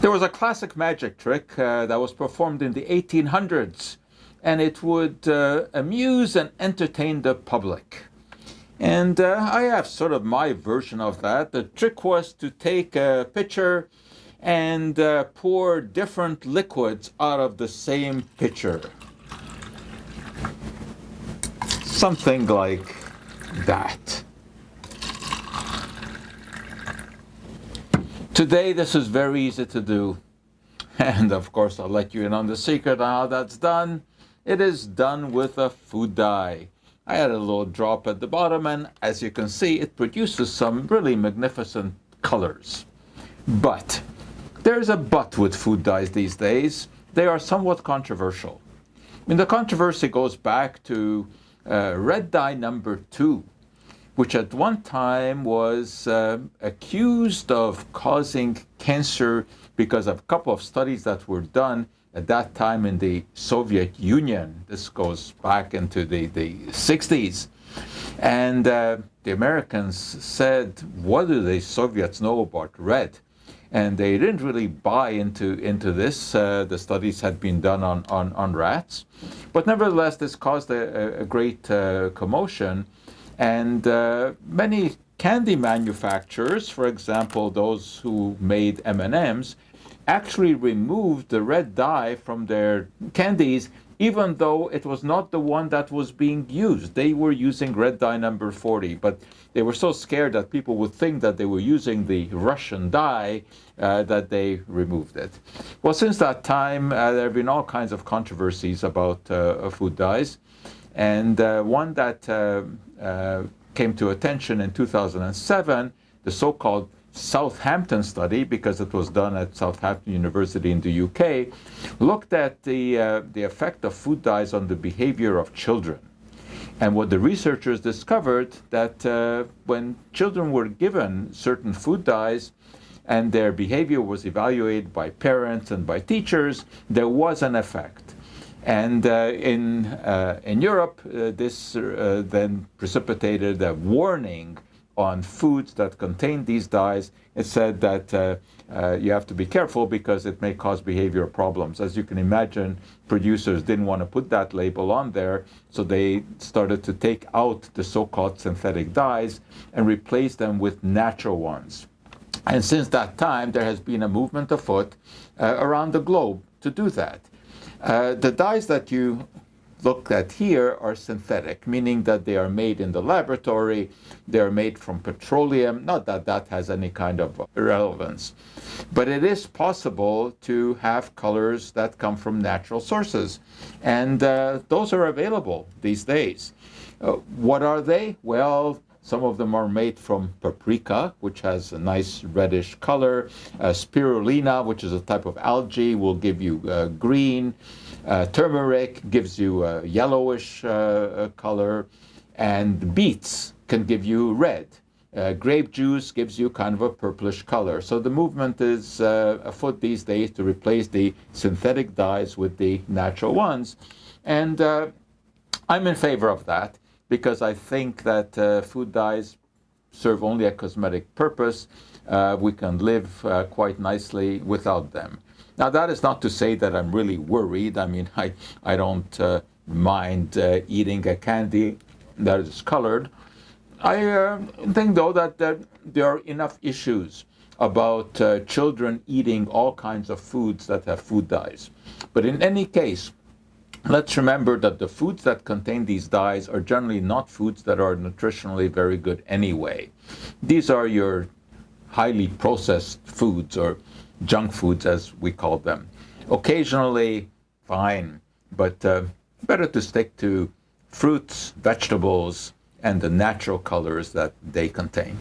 There was a classic magic trick that was performed in the 1800s, and it would amuse and entertain the public. And I have sort of my version of that. The trick was to take a pitcher and pour different liquids out of the same pitcher. Something like that. Today, this is very easy to do. And of course, I'll let you in on the secret on how that's done. It is done with a food dye. I add a little drop at the bottom, and as you can see, it produces some really magnificent colors. But there's a but with food dyes these days. They are somewhat controversial. I mean, the controversy goes back to red dye number 2, which at one time was accused of causing cancer because of a couple of studies that were done at that time in the Soviet Union. This goes back into the 60s. And the Americans said, what do the Soviets know about red? And they didn't really buy into this. The studies had been done on rats. But nevertheless, this caused a great commotion. And many candy manufacturers, for example, those who made M&Ms, actually removed the red dye from their candies, even though it was not the one that was being used. They were using red dye number 40, but they were so scared that people would think that they were using the Russian dye that they removed it. Well, since that time, there have been all kinds of controversies about food dyes. And one that came to attention in 2007, the so-called Southampton study, because it was done at Southampton University in the UK, looked at the effect of food dyes on the behavior of children. And what the researchers discovered that when children were given certain food dyes and their behavior was evaluated by parents and by teachers, there was an effect. And in Europe, this then precipitated a warning on foods that contain these dyes. It said that you have to be careful because it may cause behavioral problems. As you can imagine, producers didn't want to put that label on there, so they started to take out the so-called synthetic dyes and replace them with natural ones. And since that time, there has been a movement afoot around the globe to do that. The dyes that you look at here are synthetic, meaning that they are made in the laboratory, they are made from petroleum, not that that has any kind of relevance. But it is possible to have colors that come from natural sources, and those are available these days. What are they? Well, some of them are made from paprika, which has a nice reddish color. Spirulina, which is a type of algae, will give you green. Turmeric gives you a yellowish color. And beets can give you red. Grape juice gives you kind of a purplish color. So the movement is afoot these days to replace the synthetic dyes with the natural ones. And I'm in favor of that, because I think that food dyes serve only a cosmetic purpose. We can live quite nicely without them. Now, that is not to say that I'm really worried. I mean, I don't mind eating a candy that is colored. I think, though, that there are enough issues about children eating all kinds of foods that have food dyes. But in any case, let's remember that the foods that contain these dyes are generally not foods that are nutritionally very good anyway. These are your highly processed foods, or junk foods as we call them. Occasionally, fine, but better to stick to fruits, vegetables, and the natural colors that they contain.